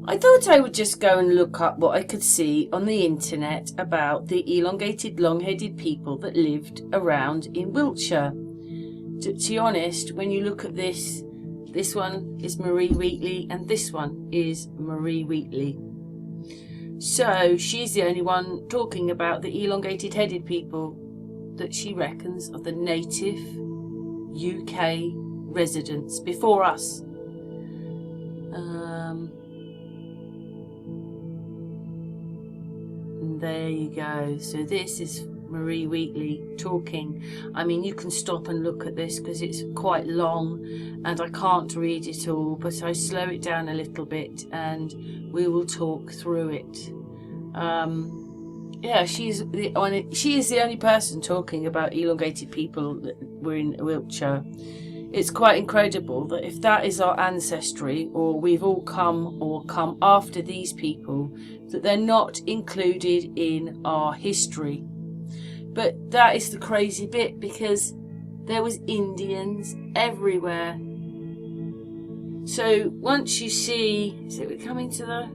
I thought I would just go and look up what I could see on the internet about the elongated, long-headed people that lived around in Wiltshire. To be honest, when you look at this one is Marie Wheatley and this one is Marie Wheatley. So she's the only one talking about the elongated headed people that she reckons are the native UK residents before us. And there you go. So this is Marie Wheatley talking. I mean, you can stop and look at this because it's quite long and I can't read it all, but I slow it down a little bit and we will talk through it. Yeah, she is the only person talking about elongated people that were in Wiltshire. It's quite incredible that if that is our ancestry, or we've all come after these people, that they're not included in our history. But that is the crazy bit, because there was Indians everywhere. So once you see, is it coming to the,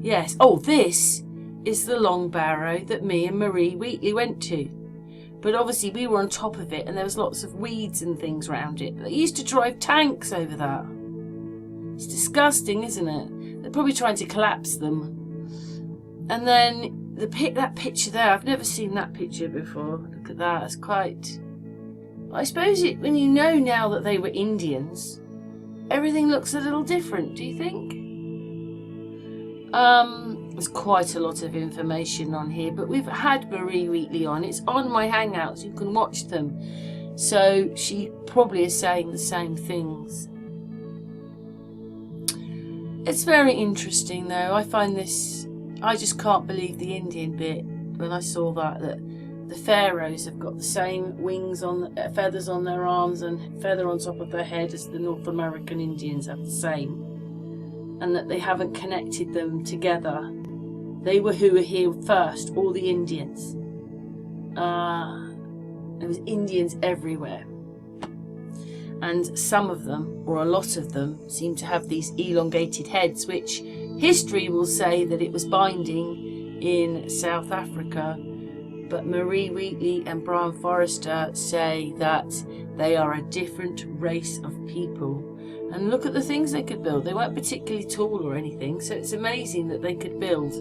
yes, oh, this is the long barrow that me and Marie Wheatley went to. But obviously we were on top of it and there was lots of weeds and things around it. They used to drive tanks over that. It's disgusting, isn't it? They're probably trying to collapse them. And then that picture there, I've never seen that picture before. Look at that, it's quite... I suppose when you know now that they were Indians, everything looks a little different, do you think? There's quite a lot of information on here, but we've had Marie Wheatley on. It's on my Hangouts, you can watch them. So she probably is saying the same things. It's very interesting though. I find this, I just can't believe the Indian bit when I saw that the pharaohs have got the same wings on, feathers on their arms and feather on top of their head as the North American Indians have the same. And that they haven't connected them together. They were who were here first, all the Indians. There was Indians everywhere. And some of them, or a lot of them, seem to have these elongated heads, which history will say that it was binding in South Africa. But Marie Wheatley and Brian Forrester say that they are a different race of people. And look at the things they could build. They weren't particularly tall or anything, so it's amazing that they could build.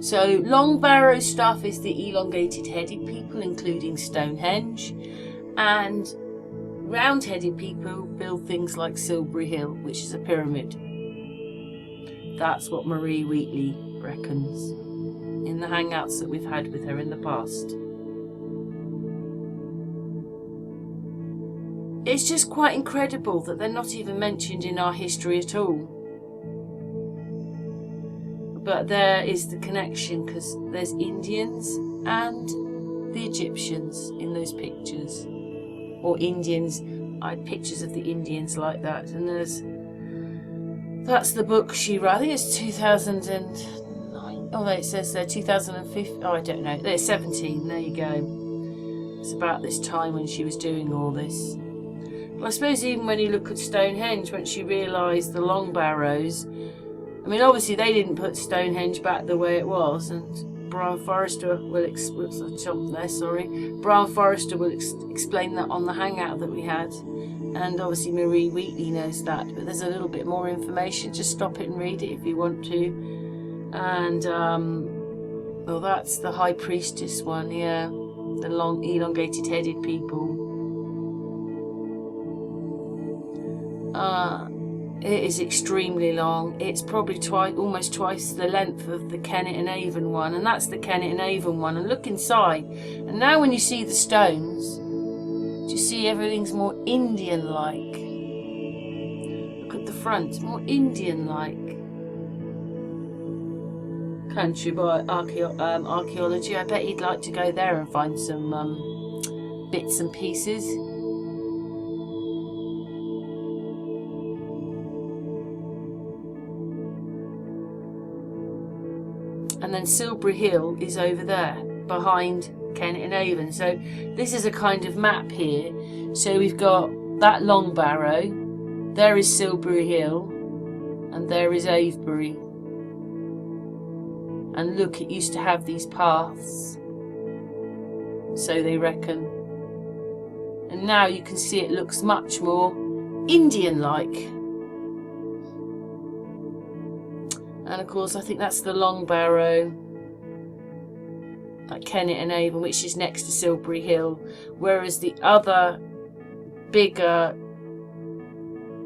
So long barrow stuff is the elongated headed people, including Stonehenge, and round-headed people build things like Silbury Hill, which is a pyramid. That's what Marie Wheatley reckons in the Hangouts that we've had with her in the past. It's just quite incredible that they're not even mentioned in our history at all. But there is the connection, because there's Indians and the Egyptians in those pictures. Or Indians, I had pictures of the Indians like that. And that's the book she wrote. I think it's 2009. Oh, it says there 2015. Oh, I don't know. There's 17. There you go. It's about this time when she was doing all this. I suppose even when you look at Stonehenge, once you realise the long barrows, I mean, obviously they didn't put Stonehenge back the way it was, and Brian Forrester will Brian Forrester will explain that on the Hangout that we had, and obviously Marie Wheatley knows that. But there's a little bit more information. Just stop it and read it if you want to. And well, that's the High Priestess one, yeah, the long elongated headed people. It is extremely long. It's probably almost twice the length of the Kennet and Avon one, and that's the Kennet and Avon one. And look inside, and now when you see the stones, do you see everything's more Indian-like? Look at the front, more Indian-like. Countryboy Archiology. I bet he'd like to go there and find some bits and pieces. And then Silbury Hill is over there, behind Kennet and Avon. So this is a kind of map here. So we've got that long barrow, there is Silbury Hill, and there is Avebury. And look, it used to have these paths, so they reckon. And now you can see it looks much more Indian-like. And of course, I think that's the Long Barrow at Kennet and Avon, which is next to Silbury Hill, whereas the other bigger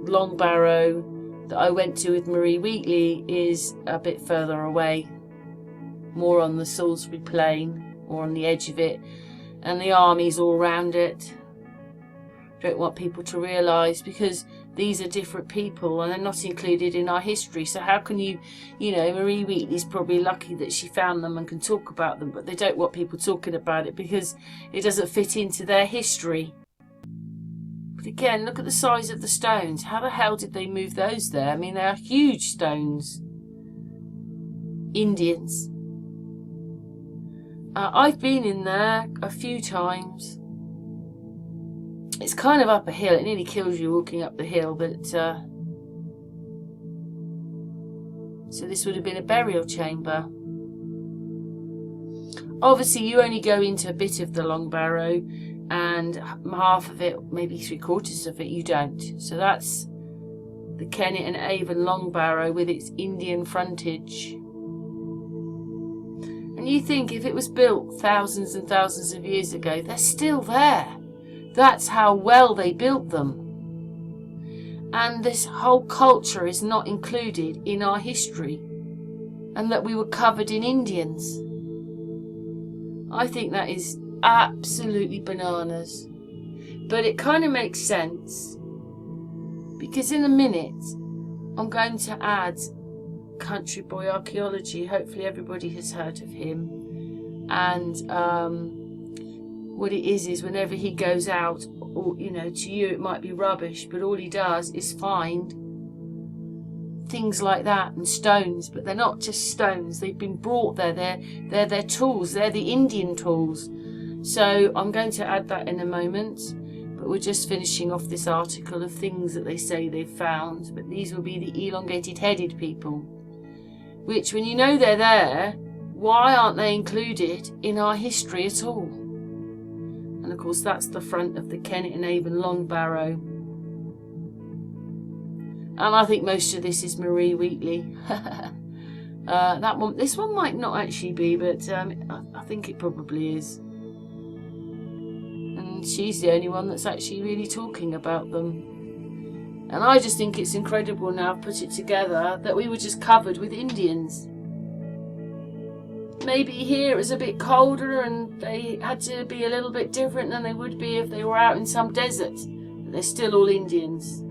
Long Barrow that I went to with Marie Wheatley is a bit further away, more on the Salisbury Plain, or on the edge of it, and the army's all round it. Don't want people to realise, because these are different people and they're not included in our history. So how can you know, Marie Wheatley's probably lucky that she found them and can talk about them, but they don't want people talking about it because it doesn't fit into their history. But again, look at the size of the stones. How the hell did they move those there? I mean, they are huge stones. Indians. I've been in there a few times. It's kind of up a hill. It nearly kills you walking up the hill, but so this would have been a burial chamber. Obviously, you only go into a bit of the Long Barrow, and half of it, maybe 3/4 of it, you don't. So that's the Kennet and Avon Long Barrow with its Indian frontage. And you think if it was built thousands and thousands of years ago, they're still there. That's how well they built them. And this whole culture is not included in our history, and that we were covered in Indians. I think that is absolutely bananas. But it kind of makes sense, because in a minute I'm going to add Countryboy Archiology. Hopefully everybody has heard of him. And what it is whenever he goes out, or you know, to you it might be rubbish, but all he does is find things like that and stones. But they're not just stones, they've been brought there. They're their tools, they're the Indian tools. So I'm going to add that in a moment, but we're just finishing off this article of things that they say they've found. But these will be the elongated headed people, which, when you know they're there, why aren't they included in our history at all? And of course that's the front of the Kennet and Avon Long Barrow. And I think most of this is Marie Wheatley. This one might not actually be, but I think it probably is. And she's the only one that's actually really talking about them. And I just think it's incredible now, I've put it together, that we were just covered with Indians. Maybe here it was a bit colder and they had to be a little bit different than they would be if they were out in some desert. But they're still all Indians.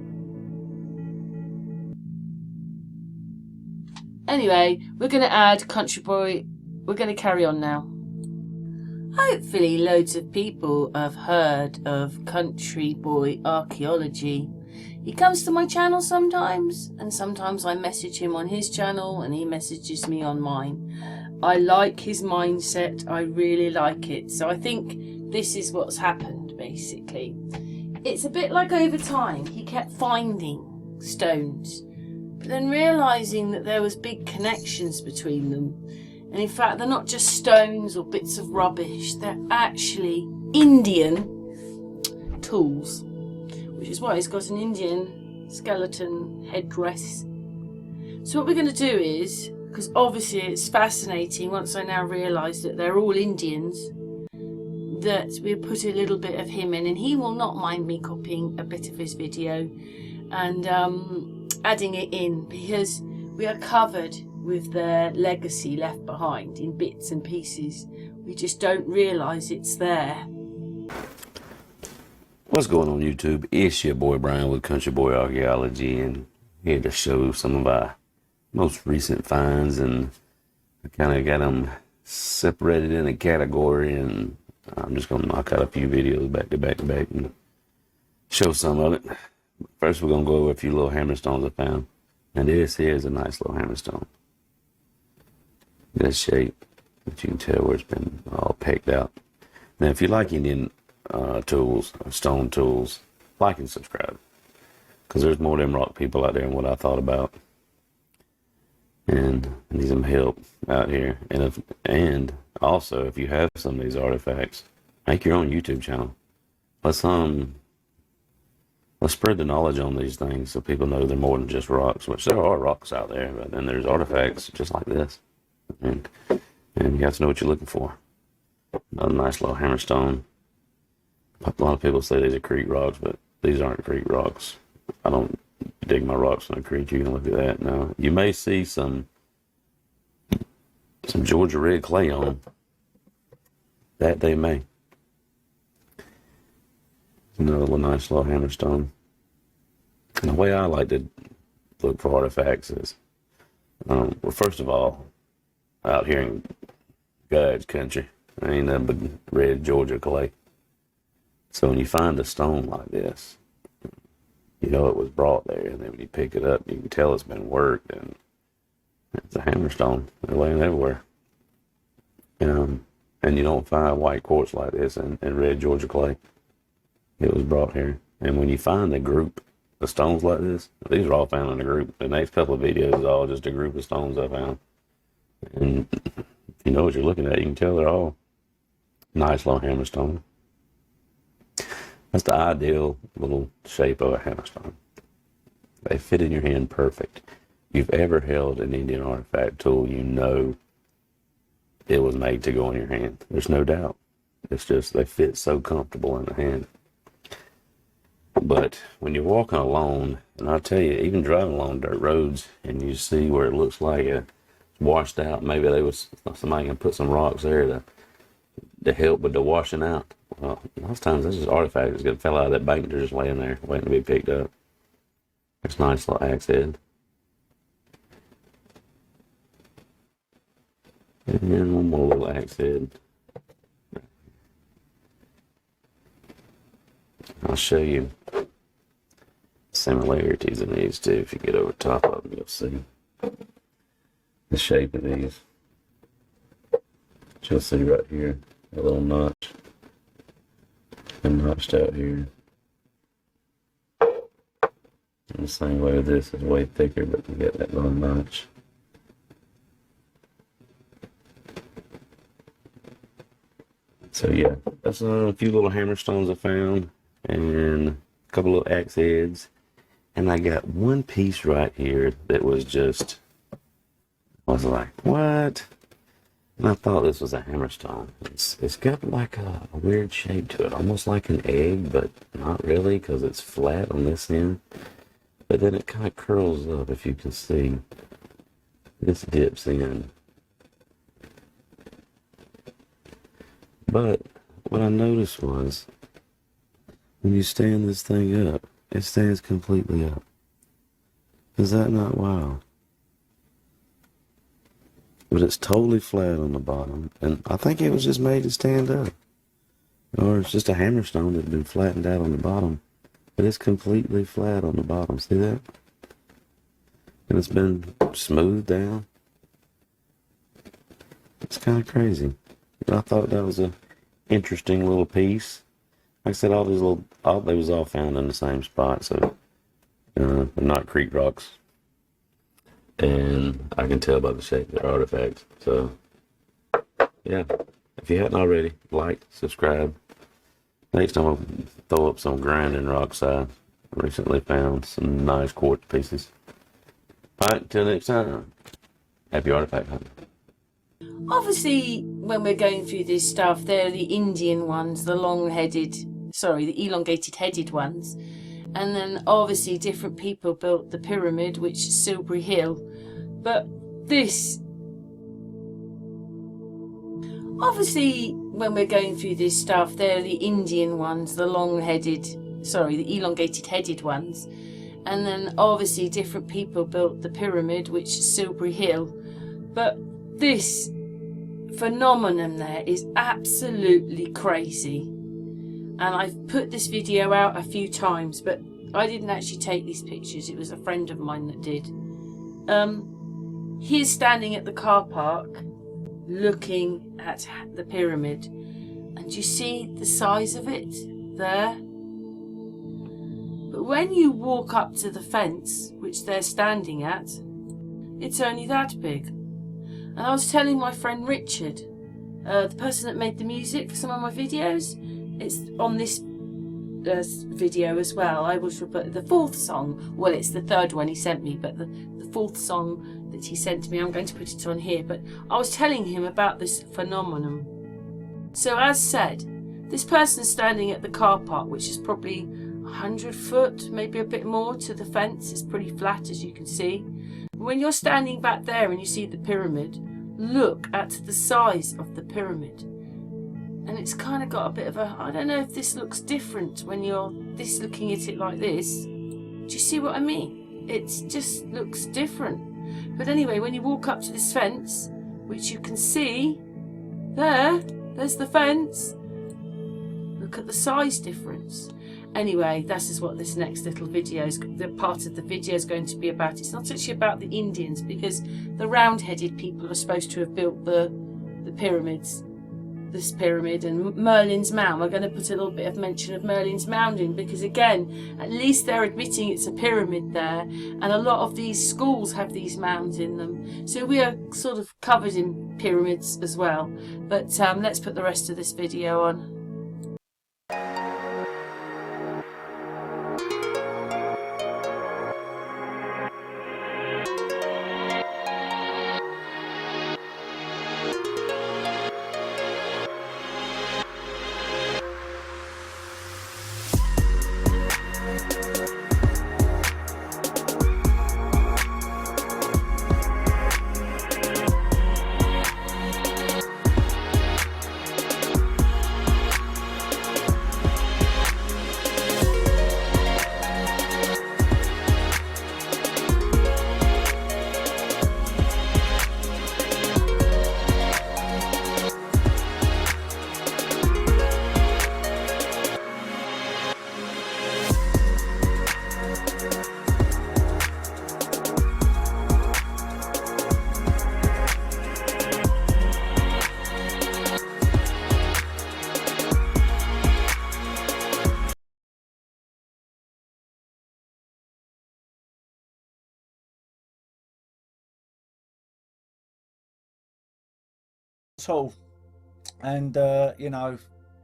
Anyway, we're going to add Countryboy. We're going to carry on now. Hopefully loads of people have heard of Countryboy Archiology. He comes to my channel sometimes, and sometimes I message him on his channel and he messages me on mine. I like his mindset, I really like it. So I think this is what's happened, basically. It's a bit like over time, he kept finding stones, but then realising that there was big connections between them. And in fact, they're not just stones or bits of rubbish, they're actually Indian tools, which is why he's got an Indian skeleton headdress. So what we're going to do is, because obviously it's fascinating once I now realise that they're all Indians, that we'll put a little bit of him in, and he will not mind me copying a bit of his video and adding it in, because we are covered with their legacy left behind in bits and pieces. We just don't realise it's there. What's going on YouTube? It's your boy Brian with Countryboy Archiology, and here to show some of our most recent finds, and I kind of got them separated in a category, and I'm just going to knock out a few videos back to back to back and show some of it. First we're going to go over a few little hammerstones I found, and this here is a nice little hammerstone. Good shape, but you can tell where it's been all pecked out. Now if you like Indian tools, or stone tools, like and subscribe, because there's more of them rock people out there than what I thought about. and I need some help out here. And also, if you have some of these artifacts, make your own YouTube channel. Let's spread the knowledge on these things so people know they're more than just rocks, which there are rocks out there, but then there's artifacts just like this. And you have to know what you're looking for. Another nice little hammerstone. A lot of people say these are creek rocks, but these aren't creek rocks. I don't dig my rocks in a creek. You can look at that. Now, you may see some Georgia red clay on them. That they may. Another little nice little hammerstone. And the way I like to look for artifacts is, well, first of all, out here in God's country, there ain't nothing but red Georgia clay. So when you find a stone like this, you know it was brought there, and then when you pick it up, you can tell it's been worked, and it's a hammerstone. They're laying everywhere. And you don't find white quartz like this in red Georgia clay. It was brought here. And when you find a group of stones like this, these are all found in a group. The next couple of videos is all just a group of stones I found. And if you know what you're looking at, you can tell they're all nice little hammerstone. That's the ideal little shape of a hammerstone. They fit in your hand perfect. If you've ever held an Indian artifact tool, you know it was made to go in your hand. There's no doubt. It's just they fit so comfortable in the hand. But when you're walking alone, and I'll tell you, even driving along dirt roads, and you see where it looks like it's washed out, maybe somebody can put some rocks there to help with the washing out. Well, most times that's just artifacts that fell out of that bank. They're just laying there waiting to be picked up. It's a nice little axe head. And one more little axe head. I'll show you similarities in these two. If you get over top of them, you'll see the shape of these. You'll see right here, a little notch. And notched out here. And the same way with this is way thicker, but you get that little notch. So yeah, that's a few little hammerstones I found, and a couple of axe heads, and I got one piece right here that was just, I was like, what? And I thought this was a hammerstone. It's got like a weird shape to it, almost like an egg, but not really, because it's flat on this end. But then it kind of curls up, if you can see. This dips in. But what I noticed was, when you stand this thing up, it stands completely up. Is that not wild? But it's totally flat on the bottom, and I think it was just made to stand up. Or it's just a hammerstone that's been flattened out on the bottom. But it's completely flat on the bottom. See that? And it's been smoothed down. It's kind of crazy. But I thought that was a interesting little piece. Like I said, they was all found in the same spot, so they're not creek rocks. And I can tell by the shape of their artifacts. So yeah, if you hadn't already, like, subscribe. Next time I'll throw up some grinding rocks I recently found, some nice quartz pieces. Alright, until next time, happy artifact hunting. Obviously, when we're going through this stuff, they're the Indian ones, the the elongated headed ones. And then obviously different people built the pyramid, which is Silbury Hill. But this, obviously, when we're going through this stuff, they're the Indian ones, the elongated headed ones. And then obviously different people built the pyramid, which is Silbury Hill. But this phenomenon there is absolutely crazy. And I've put this video out a few times, but I didn't actually take these pictures. It was a friend of mine that did. He's standing at the car park looking at the pyramid. And you see the size of it there? But when you walk up to the fence, which they're standing at, it's only that big. And I was telling my friend Richard, the person that made the music for some of my videos, it's on this video as well. I was the fourth song, well, it's the third one he sent me, but the fourth song that he sent to me, I'm going to put it on here. But I was telling him about this phenomenon. So as said, this person standing at the car park, which is probably 100 foot, maybe a bit more to the fence. It's pretty flat, as you can see. When you're standing back there and you see the pyramid, look at the size of the pyramid. And it's kind of got a bit of a, I don't know if this looks different when you're looking at it like this. Do you see what I mean? It just looks different. But anyway, when you walk up to this fence, which you can see, there's the fence. Look at the size difference. Anyway, this is what this next little video is, the part of the video is going to be about. It's not actually about the Indians, because the round-headed people are supposed to have built the pyramids, this pyramid, and Merlin's Mound. We're going to put a little bit of mention of Merlin's Mound in, because again, at least they're admitting it's a pyramid there, and a lot of these schools have these mounds in them. So we are sort of covered in pyramids as well. But let's put the rest of this video on. All, and you know,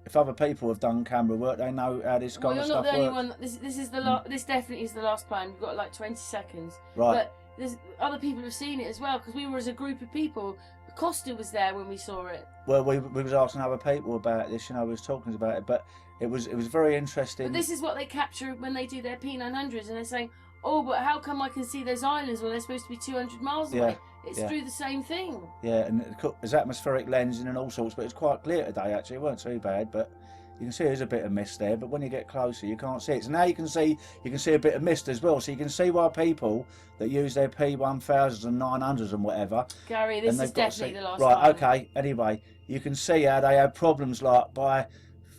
if other people have done camera work, they know how this kind of stuff works. Well, you're not the only one. This is the this definitely is the last plan. We've got like 20 seconds. Right. But there's other people who've seen it as well, because we were as a group of people. Costa was there when we saw it. Well, we was asking other people about this. You know, we was talking about it, but it was very interesting. But this is what they capture when they do their P900s, and they're saying, "Oh, but how come I can see those islands when they're supposed to be 200 miles away?" It's through the same thing. Yeah, and there's atmospheric lensing and all sorts, but it's quite clear today actually. It weren't too bad, but you can see there's a bit of mist there, but when you get closer you can't see it. So now you can see a bit of mist as well, so you can see why people that use their P1000s and 900s and whatever. Gary, this is definitely the last right, time. okay, anyway, you can see how they have problems like by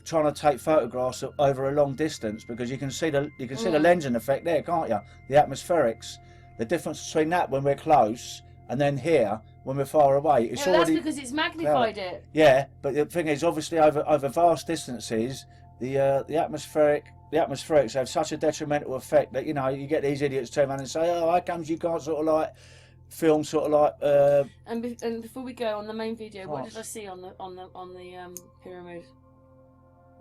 trying to take photographs over a long distance, because you can see the lensing effect there, can't you? The atmospherics, the difference between that when we're close and then here when we're far away, it's already. That's because it's magnified it. Yeah, but the thing is, obviously over vast distances, the atmospherics have such a detrimental effect that, you know, you get these idiots turn around and say, "Oh, how comes you can't sort of like film sort of like?" And before we go on the main video, what did I see on the pyramid?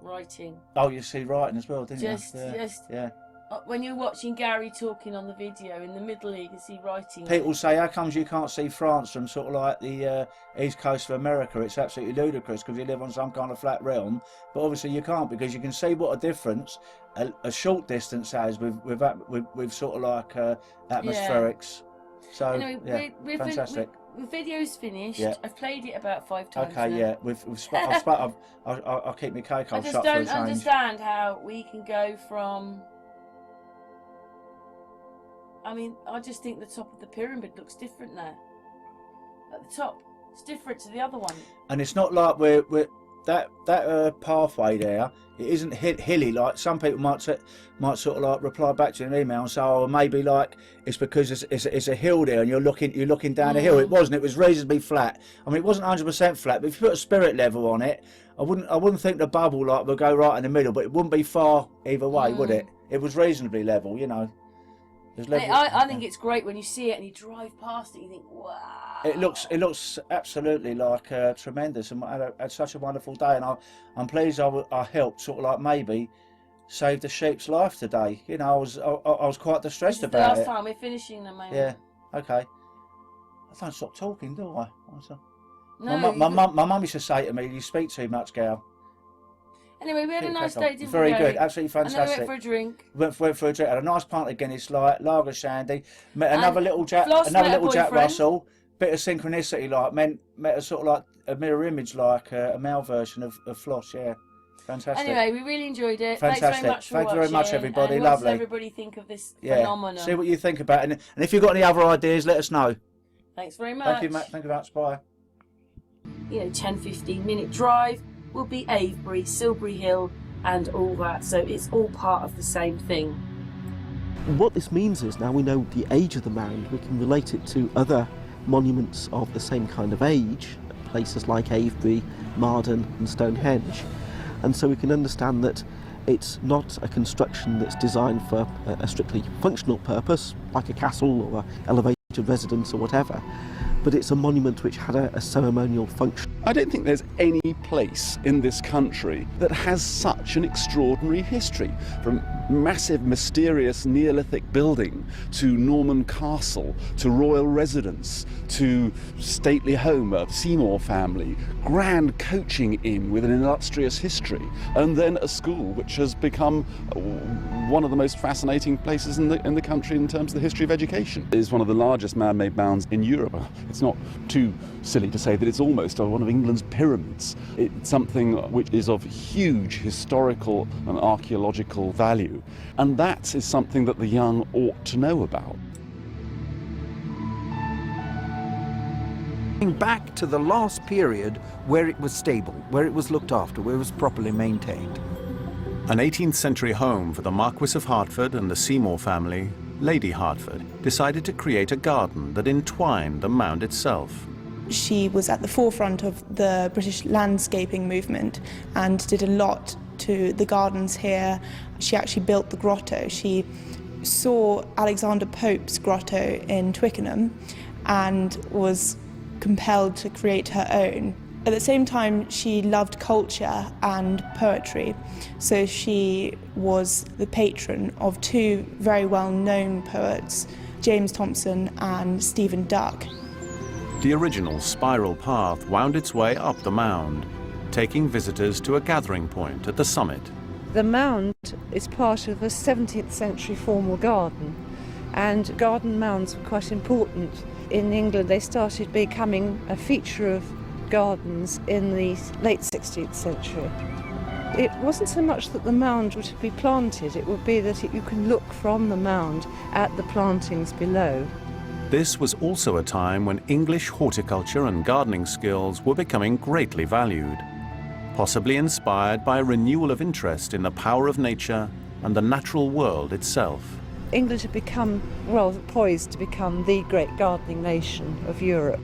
Writing. Oh, you see writing as well, didn't you? Yeah. When you're watching Gary talking on the video, in the middle you can see writing. People say, how comes you can't see France from sort of like the east coast of America? It's absolutely ludicrous because you live on some kind of flat realm. But obviously you can't, because you can see what a difference a short distance has with sort of like atmospherics. Yeah. So anyway, we're fantastic. The video's finished. Yeah. I've played it about 5 times. Okay, now. Yeah, I'll keep my cake. I just don't understand how we can go from. I mean, I just think the top of the pyramid looks different there. At the top, it's different to the other one. And it's not like we're that pathway there. It isn't hilly like some people might sort of like reply back to an email and say, "Oh, maybe like it's because it's a hill there and you're looking down a hill." It wasn't. It was reasonably flat. I mean, it wasn't 100% flat, but if you put a spirit level on it, I wouldn't think the bubble like would go right in the middle, but it wouldn't be far either way, would it? It was reasonably level, you know. There's And I think it's great when you see it and you drive past it, you think, wow. It looks absolutely like tremendous, and I had such a wonderful day, and I'm pleased I helped sort of like maybe save the sheep's life today. You know, I was quite distressed This is about the it. last time we're finishing the moment. Yeah, okay. I don't stop talking, do I? No, My mum used to say to me, "You speak too much, gal." Anyway, we had a nice day, didn't we? Very good, absolutely fantastic. And then we went for a drink. Went for a drink. Had a nice pint of Guinness Light, lager shandy. Met another little Jack boyfriend. Russell. Bit of synchronicity, like met a sort of like a mirror image, like a male version of Floss. Yeah, fantastic. Anyway, we really enjoyed it. Fantastic. Thanks very much for Thank you very much, everybody. And Lovely. What does everybody think of this phenomenon? See what you think about it, and if you've got any other ideas, let us know. Thanks very much. Thank you, Matt. Thank you very much. Bye. 10-15 minute drive will be Avebury, Silbury Hill and all that, so it's all part of the same thing. What this means is now we know the age of the mound, we can relate it to other monuments of the same kind of age, places like Avebury, Marden and Stonehenge, and so we can understand that it's not a construction that's designed for a strictly functional purpose, like a castle or an elevated residence or whatever, but it's a monument which had a ceremonial function. I don't think there's any place in this country that has such an extraordinary history, from massive, mysterious Neolithic building to Norman castle to royal residence to stately home of Seymour family, grand coaching inn with an illustrious history, and then a school which has become one of the most fascinating places in the country in terms of the history of education. It is one of the largest man-made mounds in Europe. It's not too silly to say that it's almost one of England's pyramids. It's something which is of huge historical and archaeological value, and that is something that the young ought to know about. Back to the last period where it was stable, where it was looked after, where it was properly maintained. An 18th century home for the Marquis of Hertford and the Seymour family, Lady Hertford decided to create a garden that entwined the mound itself. She was at the forefront of the British landscaping movement and did a lot to the gardens here. She actually built the grotto. She saw Alexander Pope's grotto in Twickenham and was compelled to create her own. At the same time, she loved culture and poetry, so she was the patron of two very well-known poets, James Thomson and Stephen Duck. The original spiral path wound its way up the mound, taking visitors to a gathering point at the summit. The mound is part of a 17th century formal garden, and garden mounds were quite important. In England, they started becoming a feature of gardens in the late 16th century. It wasn't so much that the mound would be planted, it would be that you can look from the mound at the plantings below. This was also a time when English horticulture and gardening skills were becoming greatly valued, possibly inspired by a renewal of interest in the power of nature and the natural world itself. England had become, well, poised to become the great gardening nation of Europe.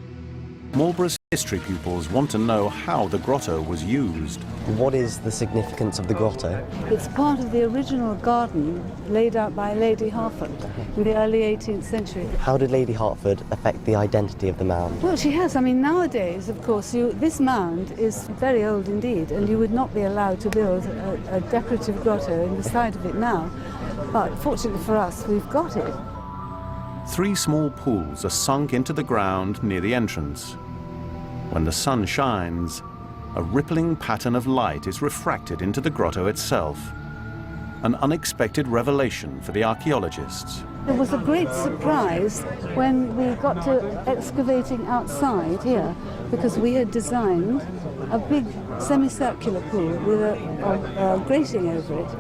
Marlborough's history pupils want to know how the grotto was used. What is the significance of the grotto? It's part of the original garden laid out by Lady Hertford in the early 18th century. How did Lady Hertford affect the identity of the mound? Well, she has. I mean, nowadays, of course, this mound is very old indeed, and you would not be allowed to build a decorative grotto in the side of it now. But fortunately for us, we've got it. 3 small pools are sunk into the ground near the entrance. When the sun shines, a rippling pattern of light is refracted into the grotto itself. An unexpected revelation for the archaeologists. It was a great surprise when we got to excavating outside here, because we had designed a big semicircular pool with a grating over it.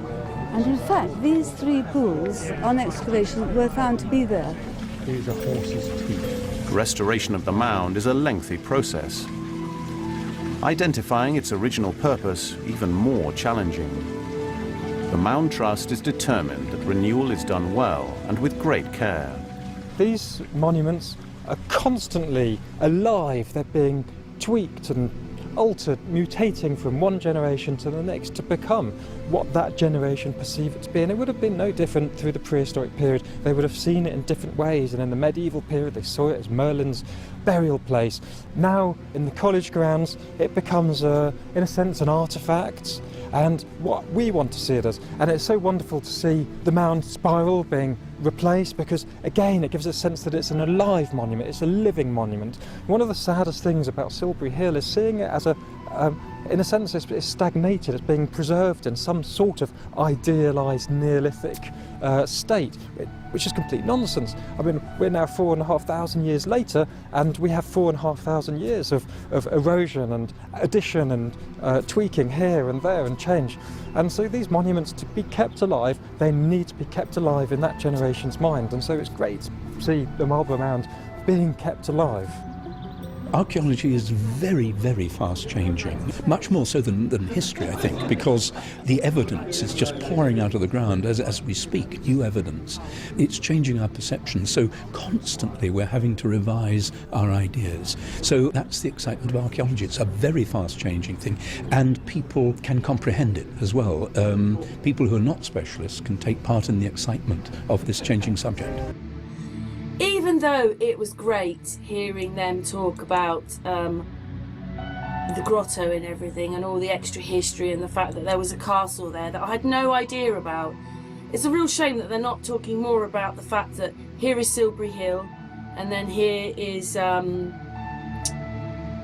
And in fact, these 3 pools on excavation were found to be there. These are horses' teeth. Restoration of the mound is a lengthy process. Identifying its original purpose even more challenging. The Mound Trust is determined that renewal is done well and with great care. These monuments are constantly alive. They're being tweaked and altered, mutating from one generation to the next to become what that generation perceived it to be. And it would have been no different through the prehistoric period. They would have seen it in different ways, and in the medieval period they saw it as Merlin's burial place. Now, in the college grounds, it becomes, in a sense, an artefact, and what we want to see it as. And it's so wonderful to see the mound spiral being replaced, because again it gives a sense that it's an alive monument, it's a living monument. One of the saddest things about Silbury Hill is seeing it as in a sense it's stagnated, it's being preserved in some sort of idealised Neolithic state, which is complete nonsense. I mean, we're now 4,500 years later, and we have 4,500 years of erosion and addition and tweaking here and there and change. And so these monuments, to be kept alive, they need to be kept alive in that generation's mind. And so it's great to see the Marlborough Mound being kept alive. Archaeology is very, very fast changing, much more so than history, I think, because the evidence is just pouring out of the ground as we speak, new evidence. It's changing our perceptions, so constantly we're having to revise our ideas. So that's the excitement of archaeology. It's a very fast changing thing, and people can comprehend it as well. People who are not specialists can take part in the excitement of this changing subject. Even though it was great hearing them talk about the grotto and everything and all the extra history and the fact that there was a castle there that I had no idea about, it's a real shame that they're not talking more about the fact that here is Silbury Hill and then here is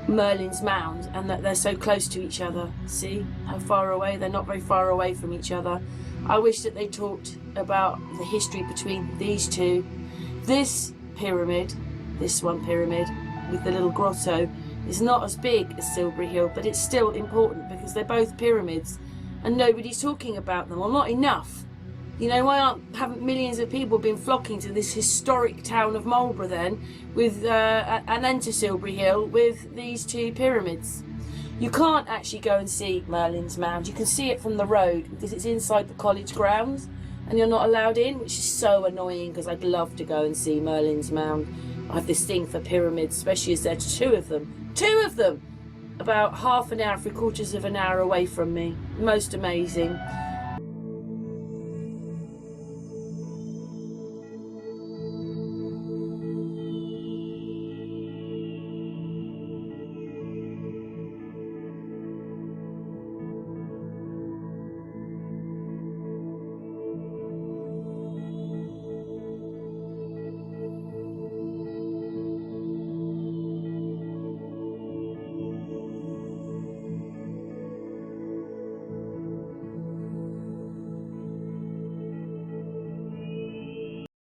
Merlin's Mound, and that they're so close to each other. See how far away? They're not very far away from each other. I wish that they talked about the history between these two. This pyramid, this one pyramid with the little grotto, is not as big as Silbury Hill, but it's still important because they're both pyramids and nobody's talking about them, or not enough. You know, haven't millions of people been flocking to this historic town of Marlborough then, with and then to Silbury Hill with these two pyramids? You can't actually go and see Merlin's Mound. You can see it from the road because it's inside the college grounds, and you're not allowed in, which is so annoying because I'd love to go and see Merlin's Mound. I have this thing for pyramids, especially as there's two of them, about half an hour, 3/4 of an hour away from me. Most amazing.